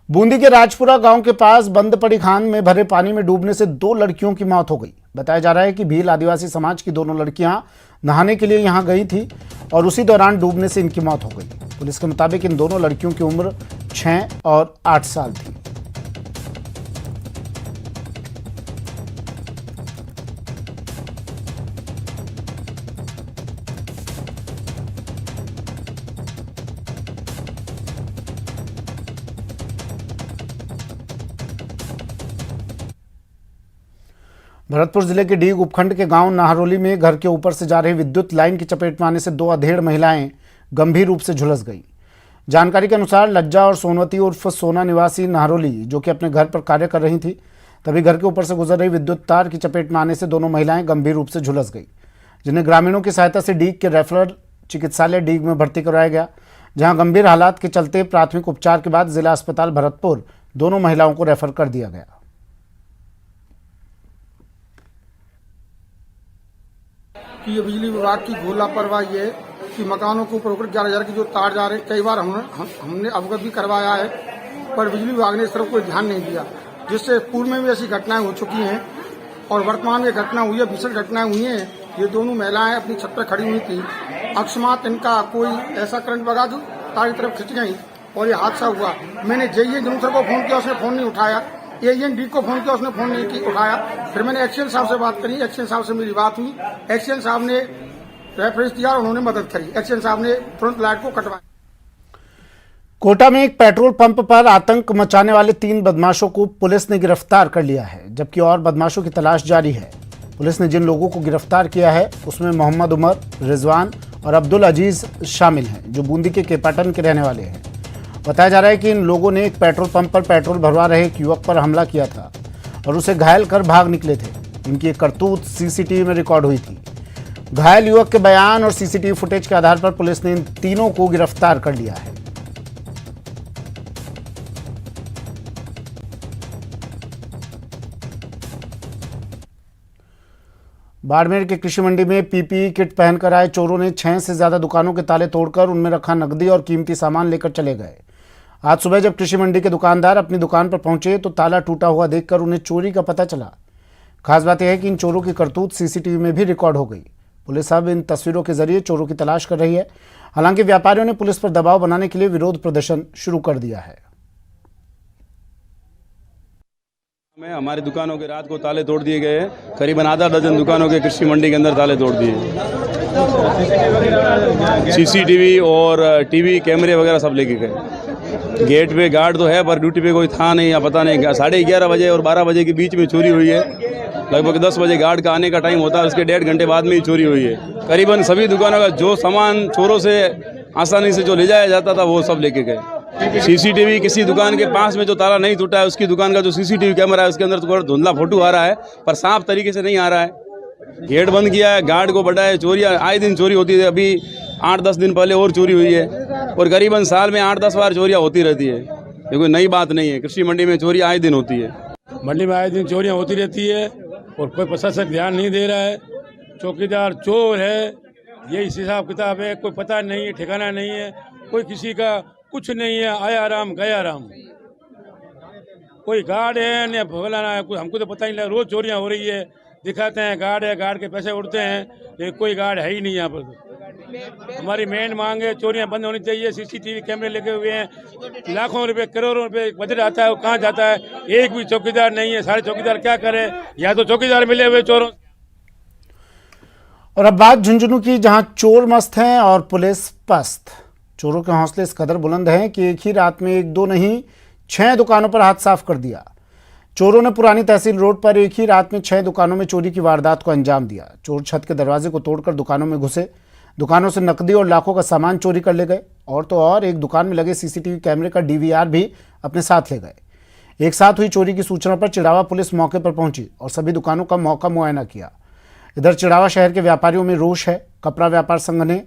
बूंदी के राजपुरा गांव के पास बंद पड़ी खान में भरे पानी में डूबने से 2 लड़कियों की मौत हो गई। बताया जा रहा है कि भील आदिवासी समाज की दोनों लड़कियां नहाने के लिए यहां गई थी और उसी दौरान डूबने से इनकी मौत हो गई। पुलिस के मुताबिक इन दोनों लड़कियों की उम्र 6 और 8 साल थी। भरतपुर जिले के डीग उपखंड के गांव नाहरोली में घर के ऊपर से जा रही विद्युत लाइन की चपेट में आने से 2 अधेड़ महिलाएं गंभीर रूप से झुलस गईं। जानकारी के अनुसार लज्जा और सोनवती उर्फ सोना निवासी नाहरोली जो कि अपने घर पर कार्य कर रही थी, तभी घर के ऊपर से गुजर रही विद्युत तार की चपेट में आने से दोनों महिलाएं गंभीर रूप से झुलस गई, जिन्हें ग्रामीणों की सहायता से डीग के रेफरल चिकित्सालय डीग में भर्ती करवाया गया, जहाँ गंभीर हालात के चलते प्राथमिक उपचार के बाद जिला अस्पताल भरतपुर दोनों महिलाओं को रेफर कर दिया गया। कि ये बिजली विभाग की घोर लापरवाही है कि मकानों के ऊपर 11,000 की जो तार जा रहे हैं, कई बार हमने अवगत भी करवाया है, पर बिजली विभाग ने इस तरफ कोई ध्यान नहीं दिया, जिससे पूर्व में भी ऐसी घटनाएं हो चुकी हैं और वर्तमान में घटना हुई है, भीषण घटनाएं हुई हैं। ये दोनों महिलाएं अपनी छत पर खड़ी हुई थी, अकस्मात इनका कोई ऐसा करंट लगा जो तार की तरफ खिंच गई और ये हादसा हुआ। मैंने जेईए जूनसर को फोन किया, उसने फोन नहीं उठाया। एजेंट डी को फोन किया, उसने फोन नहीं उठाया। फिर मैंने एक्सीएन साहब से बात करी, एक्सीएन साहब से मेरी बात हुई, एक्सीएन साहब ने रेफरेंस दिया और उन्होंने मदद करी। एक्सीएन साहब ने तुरंत लाइट को कटवाया। कोटा में एक पेट्रोल पंप पर आतंक मचाने वाले 3 बदमाशों को पुलिस ने गिरफ्तार कर लिया है, जबकि और बदमाशों की तलाश जारी है। पुलिस ने जिन लोगों को गिरफ्तार किया है उसमें मोहम्मद उमर, रिजवान और अब्दुल अजीज शामिल हैं, जो बूंदी के केपाटन के रहने वाले हैं। बताया जा रहा है कि इन लोगों ने एक पेट्रोल पंप पर पेट्रोल भरवा रहे एक युवक पर हमला किया था और उसे घायल कर भाग निकले थे। इनकी एक करतूत सीसीटीवी में रिकॉर्ड हुई थी। घायल युवक के बयान और सीसीटीवी फुटेज के आधार पर पुलिस ने इन तीनों को गिरफ्तार कर लिया है। बाड़मेर के कृषि मंडी में पीपीई किट पहनकर आए चोरों ने 6 से ज्यादा दुकानों के ताले तोड़कर उनमें रखा नकदी और कीमती सामान लेकर चले गए। आज सुबह जब कृषि मंडी के दुकानदार अपनी दुकान पर पहुंचे तो ताला टूटा हुआ देखकर उन्हें चोरी का पता चला। खास बात यह है कि इन चोरों की करतूत सीसीटीवी में भी रिकॉर्ड हो गई। पुलिस अब इन तस्वीरों के जरिए चोरों की तलाश कर रही है। हालांकि व्यापारियों ने पुलिस पर दबाव बनाने के लिए विरोध प्रदर्शन शुरू कर दिया है। हमारी दुकानों के रात को ताले तोड़ दिए गए हैं। करीबन आधा दर्जन दुकानों के कृषि मंडी के अंदर ताले तोड़ दिए। सीसीटीवी और टीवी कैमरे वगैरह सब लेके गए। गेट पे गार्ड तो है पर ड्यूटी पे कोई था नहीं या पता नहीं। 11:30 बजे और 12 बजे के बीच में चोरी हुई है। लगभग 10 बजे गार्ड का आने का टाइम होता है, उसके 1.5 घंटे बाद में ही चोरी हुई है। करीबन सभी दुकानों का जो सामान चोरों से आसानी से जो ले जाया जाता था वो सब लेके गए। सीसीटीवी किसी दुकान के पास में जो ताला नहीं टूटा है उसकी दुकान का जो सीसीटीवी कैमरा है उसके अंदर थोड़ा धुंधला फोटो आ रहा है, पर साफ तरीके से नहीं आ रहा है। गेट बंद किया है, गार्ड को बढ़ाया। चोरियां आए दिन चोरी होती है। अभी 8-10 दिन पहले और चोरी हुई है और करीबन साल में 8-10 बार चोरियां होती रहती है। ये कोई नई बात नहीं है। कृषि मंडी में चोरी आए दिन होती है। मंडी में आए दिन चोरियां होती रहती है और कोई प्रशासन ध्यान नहीं दे रहा है। चौकीदार चोर है, ये हिसाब किताब है, कोई पता नहीं है, ठिकाना नहीं है, कोई किसी का कुछ नहीं है। आया राम गया राम। कोई गार्ड है न फलाना है, कोई हमको तो पता ही नहीं। रोज चोरियां हो रही है, दिखाते हैं गार्ड है, गार्ड के पैसे उड़ते हैं, ये कोई गार्ड है ही नहीं यहाँ पर। हमारी मेन मांग है चोरियां बंद होनी चाहिए। सीसीटीवी कैमरे लगे हुए हैं, लाखों रुपए करोड़ों रुपए बजट आता है, वो कहाँ जाता है? एक भी चौकीदार नहीं है। सारे चौकीदार क्या करे? या तो चौकीदार मिले हुए चोरों। और अब बात झुंझुनू की, जहां चोर मस्त हैं और पुलिस पस्त। चोरों के हौसले इस कदर बुलंद हैं कि एक ही रात में 1-2 नहीं 6 दुकानों पर हाथ साफ कर दिया। चोरों ने पुरानी तहसील रोड पर एक ही रात में 6 दुकानों में चोरी की वारदात को अंजाम दिया। चोर छत के दरवाजे को तोड़कर दुकानों में घुसे, दुकानों से नकदी और लाखों का सामान चोरी कर ले गए। और तो और एक दुकान में लगे सीसीटीवी कैमरे का डीवीआर भी अपने साथ ले गए। एक साथ हुई चोरी की सूचना पर चिड़ावा पुलिस मौके पर पहुंची और सभी दुकानों का मौका मुआयना किया। इधर चिड़ावा शहर के व्यापारियों में रोष है। कपड़ा व्यापार संघ ने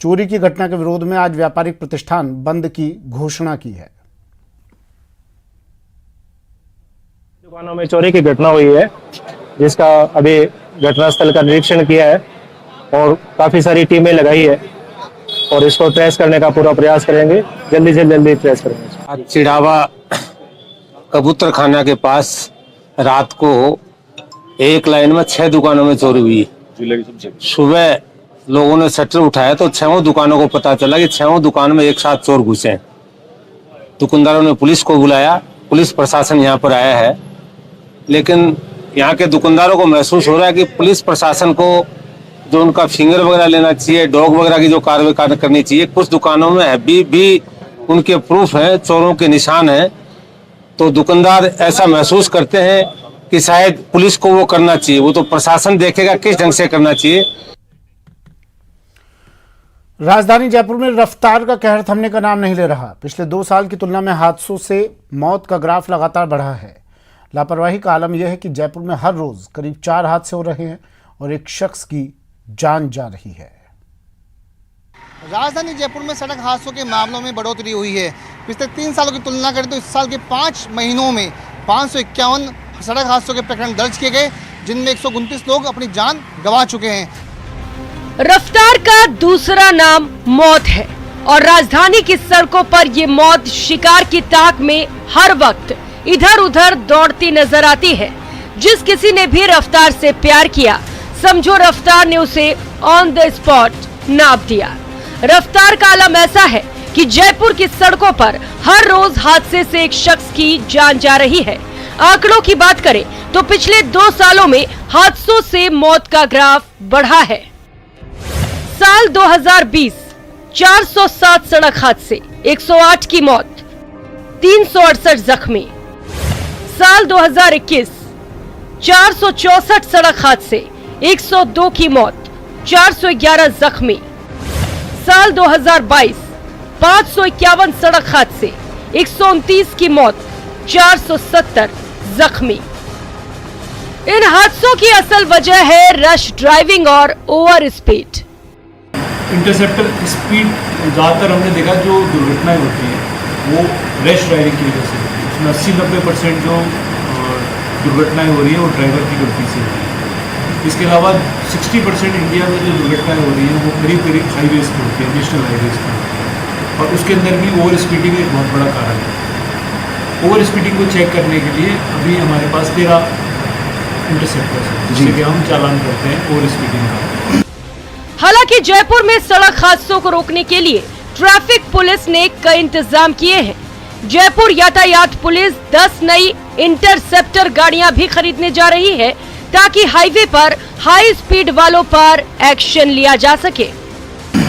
चोरी की घटना के विरोध में आज व्यापारिक प्रतिष्ठान बंद की घोषणा की है। दुकानों में चोरी की घटना हुई है, जिसका अभी घटनास्थल का निरीक्षण किया है और काफी सारी टीमें लगाई है और इसको ट्रेस करने का पूरा प्रयास करेंगे। जल्दी से जल्दी ट्रेस करेंगे। चिड़ावा कबूतर खाना के पास रात को एक लाइन में 6 दुकानों में चोरी हुई। सुबह लोगों ने शटर उठाया तो 6 दुकानों को पता चला कि 6 दुकानों में एक साथ चोर घुसे हैं। दुकानदारों ने पुलिस को बुलाया, पुलिस प्रशासन यहाँ पर आया है, लेकिन यहाँ के दुकानदारों को महसूस हो रहा है कि पुलिस प्रशासन को जो उनका फिंगर वगैरह लेना चाहिए, डॉग वगैरह की जो कार्रवाई करनी चाहिए। कुछ दुकानों में अभी भी उनके प्रूफ हैं, चोरों के निशान हैं, तो दुकानदार ऐसा महसूस करते हैं कि शायद पुलिस को वो करना चाहिए। वो तो प्रशासन देखेगा किस ढंग से करना चाहिए। राजधानी जयपुर में रफ्तार का कहर थमने का नाम नहीं ले रहा। पिछले 2 साल की तुलना में हादसों से मौत का ग्राफ लगातार बढ़ा है। लापरवाही का आलम यह है कि जयपुर में हर रोज करीब 4 हादसे हो रहे हैं और एक शख्स की जान जा रही है। राजधानी जयपुर में सड़क हादसों के मामलों में बढ़ोतरी हुई है। पिछले 3 सालों की तुलना करें तो इस साल के 5 महीनों में 551 सड़क हादसों के प्रकरण दर्ज किए गए, जिनमें 129 लोग अपनी जान गंवा चुके हैं। रफ्तार का दूसरा नाम मौत है और राजधानी की सड़कों पर ये मौत शिकार की ताक में हर वक्त इधर उधर दौड़ती नजर आती है। जिस किसी ने भी रफ्तार से प्यार किया, समझो रफ्तार ने उसे ऑन द स्पॉट नाप दिया। रफ्तार का आलम ऐसा है कि जयपुर की सड़कों पर हर रोज हादसे से एक शख्स की जान जा रही है। आंकड़ों की बात करें तो पिछले 2 सालों में हादसों से मौत का ग्राफ बढ़ा है। साल 2020 407 सड़क हादसे, 108 की मौत, 368 जख्मी। साल 2021 464 सड़क हादसे, 102 की मौत, 411 जख्मी। साल 2022 551 सड़क हादसे, 129 की मौत, 470 जख्मी। इन हादसों की असल वजह है रश ड्राइविंग और ओवर स्पीड। इंटरसेप्टर स्पीड ज़्यादातर हमने देखा जो दुर्घटनाएं होती हैं वो रैश ड्राइविंग की वजह से होती है। उसमें 80-90% जो दुर्घटनाएं हो रही हैं वो ड्राइवर की गलती से होती है। इसके अलावा 60% इंडिया में जो दुर्घटनाएं हो रही हैं वो करीब करीब हाईवेज पर होती है, नेशनल हाईवेज पर, और उसके अंदर भी ओवर स्पीडिंग एक बहुत बड़ा कारण है। ओवर स्पीडिंग को चेक करने के लिए अभी हमारे पास 13 इंटरसेप्टर्स हैं जिससे कि हम चालान करते हैं ओवर स्पीडिंग का। हालांकि जयपुर में सड़क हादसों को रोकने के लिए ट्रैफिक पुलिस ने कई इंतजाम किए हैं। जयपुर यातायात पुलिस 10 नई इंटरसेप्टर गाड़ियां भी खरीदने जा रही है ताकि हाईवे पर हाई स्पीड वालों पर एक्शन लिया जा सके।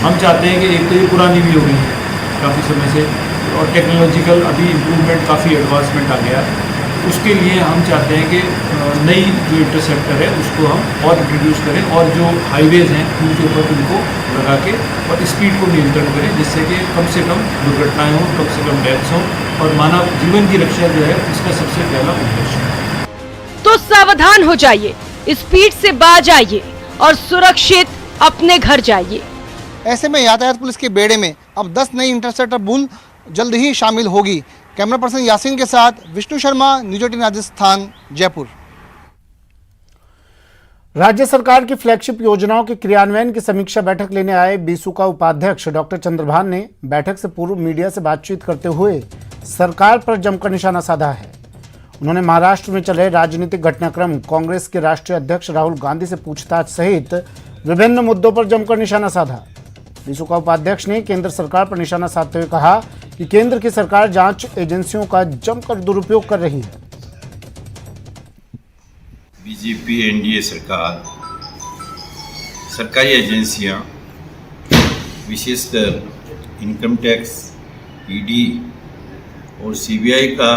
हम चाहते हैं कि एक तो ये पुरानी भी हो गई है काफ़ी समय से, और टेक्नोलॉजिकल अभी इम्प्रूवमेंट, काफ़ी एडवांसमेंट आ गया। उसके लिए हम चाहते हैं कि नई जो इंटरसेप्टर है उसको हम और इंट्रोड्यूस करें और जो हाईवेज हैं उनके ऊपर उनको लगा के और स्पीड को नियंत्रण करें, जिससे कि कम से कम दुर्घटनाएं हों, कम से कम डेथ्स हों और मानव जीवन की रक्षा जो है इसका सबसे पहला उद्देश्य है। तो सावधान हो जाइए, स्पीड से बाज आइए और सुरक्षित अपने घर जाइए। ऐसे में यातायात पुलिस के बेड़े में अब 10 नई इंटरसेप्टर बुल जल्द ही शामिल होगी। कैमरा पर्सन यासीन के साथ विष्णु शर्मा, न्यूज 18 राजस्थान, जयपुर। राज्य सरकार की फ्लैगशिप योजनाओं के क्रियान्वयन की समीक्षा बैठक लेने आए बीसू का उपाध्यक्ष डॉक्टर चंद्रभान ने बैठक से पूर्व मीडिया से बातचीत करते हुए सरकार पर जमकर निशाना साधा है। उन्होंने महाराष्ट्र में चल रहे राजनीतिक घटनाक्रम, कांग्रेस के राष्ट्रीय अध्यक्ष राहुल गांधी से पूछताछ सहित विभिन्न मुद्दों पर जमकर निशाना साधा। बीसू का उपाध्यक्ष ने केंद्र सरकार पर निशाना साधते हुए कहा कि केंद्र की सरकार जांच एजेंसियों का जमकर दुरुपयोग कर रही है। बीजेपी एनडीए सरकार सरकारी एजेंसियां, विशेषकर इनकम टैक्स, ईडी और सीबीआई का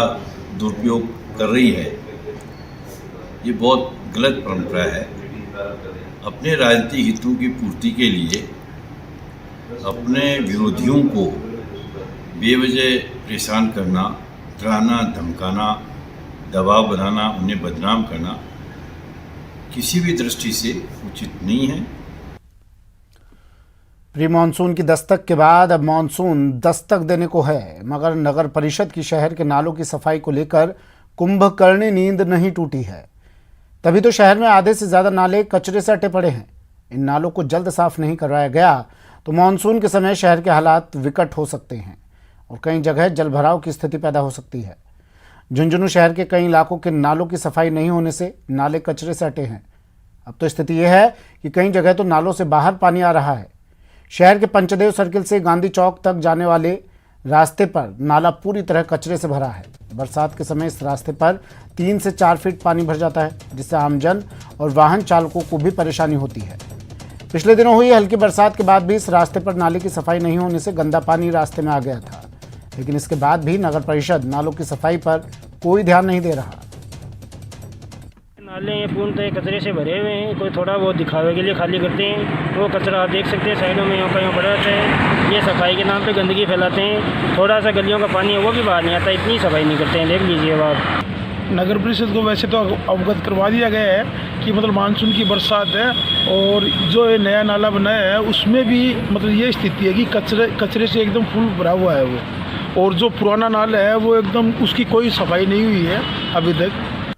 दुरुपयोग कर रही है। ये बहुत गलत परंपरा है। अपने राजनीतिक हितों की पूर्ति के लिए अपने विरोधियों को बेवजह परेशान करना, डराना, धमकाना, दबाव बनाना, उन्हें बदनाम करना किसी भी दृष्टि से उचित नहीं है। प्री मानसून की दस्तक के बाद अब मानसून दस्तक देने को है, मगर नगर परिषद की शहर के नालों की सफाई को लेकर कुंभकर्णी नींद नहीं टूटी है। तभी तो शहर में आधे से ज्यादा नाले कचरे से अटे पड़े हैं। इन नालों को जल्द साफ नहीं करवाया गया तो मानसून के समय शहर के हालात विकट हो सकते हैं और कई जगह जलभराव की स्थिति पैदा हो सकती है। झुंझुनू शहर के कई इलाकों के नालों की सफाई नहीं होने से नाले कचरे से अटे हैं। अब तो स्थिति यह है कि कई जगह तो नालों से बाहर पानी आ रहा है। शहर के पंचदेव सर्किल से गांधी चौक तक जाने वाले रास्ते पर नाला पूरी तरह कचरे से भरा है। बरसात के समय इस रास्ते पर 3 से 4 फीट पानी भर जाता है, जिससे आमजन और वाहन चालकों को भी परेशानी होती है। पिछले दिनों हुई हल्की बरसात के बाद भी इस रास्ते पर नाले की सफाई नहीं होने से गंदा पानी रास्ते में आ गया था, लेकिन इसके बाद भी नगर परिषद नालों की सफाई पर कोई ध्यान नहीं दे रहा। नाले ये पूर्णतः कचरे से भरे हुए हैं, कोई थोड़ा बहुत दिखावे के लिए खाली करते हैं। वो कचरा आप देख सकते हैं साइडों में यूँ का यूँ पड़ा रहता है। ये सफाई के नाम पे गंदगी फैलाते हैं। थोड़ा सा गलियों का पानी है वो भी बाहर नहीं आता, इतनी सफाई नहीं करते हैं। देख लीजिए आप। नगर परिषद को वैसे तो अवगत करवा दिया गया है कि मतलब मानसून की बरसात है और जो ये नया नाला बनाया है उसमें भी मतलब ये स्थिति है कि कचरे से एकदम फुल भरा हुआ है वो, और जो पुराना नाला है वो एकदम उसकी कोई सफाई नहीं हुई है अभी तक।